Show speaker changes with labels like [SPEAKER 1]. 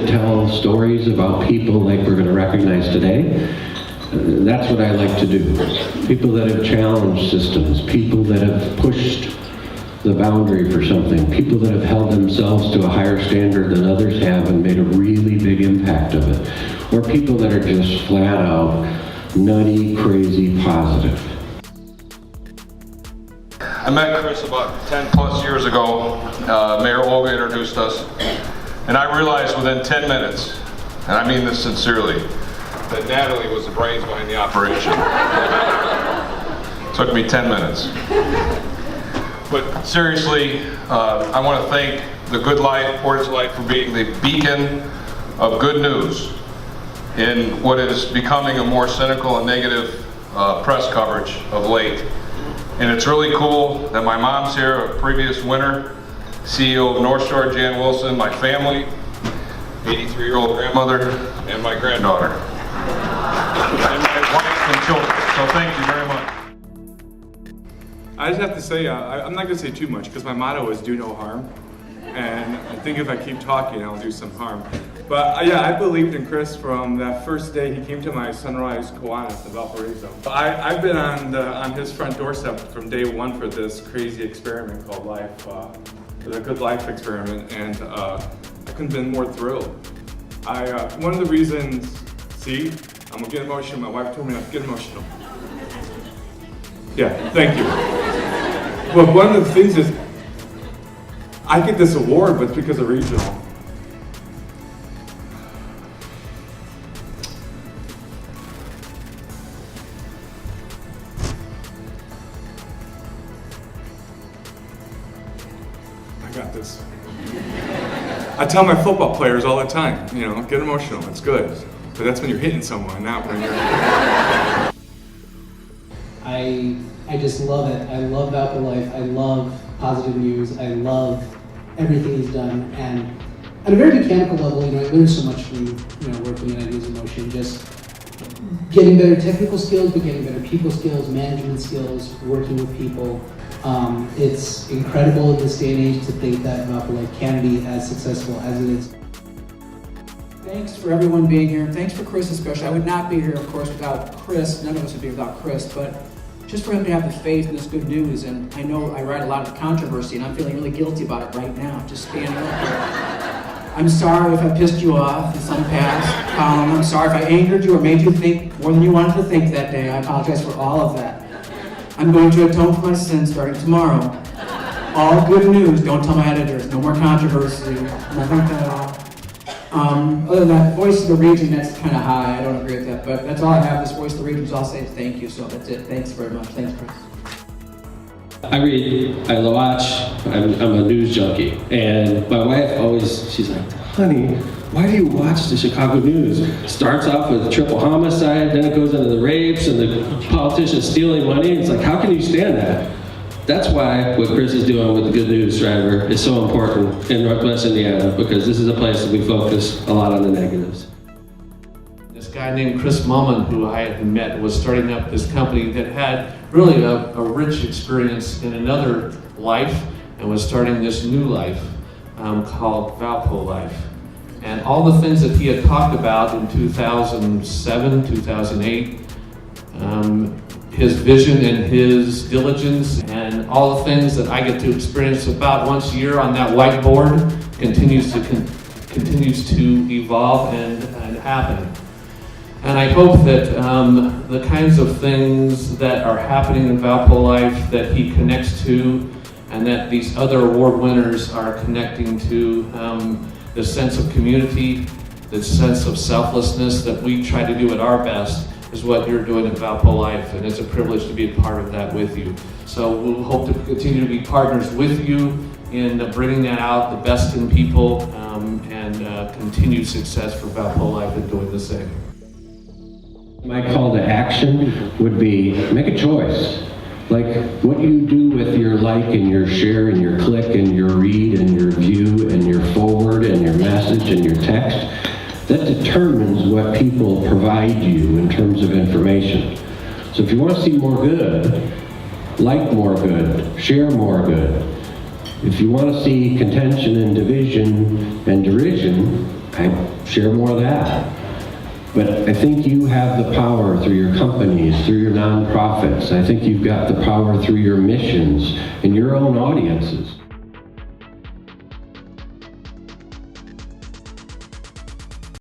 [SPEAKER 1] that tell stories about people like we're going to recognize today. That's what I like to do. People that have challenged systems, people that have pushed the boundary for something, people that have held themselves to a higher standard than others have and made a really big impact of it. Or people that are just flat out nutty, crazy, positive.
[SPEAKER 2] I met Chris about 10 plus years ago. Mayor Olga introduced us, and I realized within 10 minutes, and I mean this sincerely, that Natalie was the brains behind the operation. Took me 10 minutes. But seriously, I want to thank the Good Life, Porte's Life, for being the beacon of good news in what is becoming a more cynical and negative press coverage of late. And it's really cool that my mom's here, a previous winner, CEO of North Shore, Jan Wilson, my family, 83-year-old grandmother, and my granddaughter, and my wife and children. So thank you very much.
[SPEAKER 3] I just have to say, I'm not going to say too much because my motto is do no harm. And I think if I keep talking, I'll do some harm. But yeah, I believed in Chris from that first day he came to my Sunrise Kiwanis in Valparaiso. I've been on his front doorstep from day one for this crazy experiment called life, the Good Life experiment, and I couldn't have been more thrilled. One of the reasons, see, I'm gonna get emotional. My wife told me not to get emotional. Yeah, thank you. But one of the things is, I get this award, but it's because of regional. I got this. I tell my football players all the time, you know, get emotional, it's good. But that's when you're hitting someone, not when you're...
[SPEAKER 4] I just love it. I love Valpo Life. I love positive news. I love everything he's done. And at a very mechanical level, you know, I learned so much from, you know, working in Ideas in Motion, just getting better technical skills, but getting better people skills, management skills, working with people. It's incredible in this day and age to think that Valpo Life can be as successful as it is.
[SPEAKER 5] Thanks for everyone being here. Thanks for Chris especially. I would not be here, of course, without Chris. None of us would be without Chris, but just for him to have the faith in this good news. And I know I write a lot of controversy, and I'm feeling really guilty about it right now, just standing up here. I'm sorry if I pissed you off in some past column. I'm sorry if I angered you or made you think more than you wanted to think that day. I apologize for all of that. I'm going to atone for my sins starting tomorrow. All good news. Don't tell my editors. No more controversy. Nothing like that at all. Other than that, voice of the region, that's kind of high. I don't agree with that, but that's all I have. This voice of the region, so I'll say thank you. So that's it. Thanks very much. Thanks, Chris.
[SPEAKER 6] I read, I watch, I'm a news junkie, and my wife always, she's like, honey, why do you watch the Chicago news? It starts off with triple homicide, then it goes into the rapes and the politicians stealing money. It's like, how can you stand that? That's why what Chris is doing with the Good News Driver is so important in Northwest Indiana, because this is a place that we focus a lot on the negatives.
[SPEAKER 7] This guy named Chris Mullman, who I had met, was starting up this company that had really a rich experience in another life and was starting this new life called Valpo Life. And all the things that he had talked about in 2007, 2008, his vision and his diligence and all the things that I get to experience about once a year on that whiteboard continues to evolve and happen. And I hope that the kinds of things that are happening in Valpo Life that he connects to and that these other award winners are connecting to, the sense of community, the sense of selflessness that we try to do at our best, is what you're doing at Valpo Life, and it's a privilege to be a part of that with you. So we'll hope to continue to be partners with you in bringing that out, the best in people, and continued success for Valpo Life in doing the same.
[SPEAKER 1] My call to action would be make a choice. Like what you do with your like and your share and your click and your read and your view and your forward and your message and your text, that determines what people provide you in terms of information. So if you want to see more good, like more good, share more good. If you want to see contention and division and derision, share more of that. But I think you have the power through your companies, through your nonprofits. I think you've got the power through your missions and your own audiences.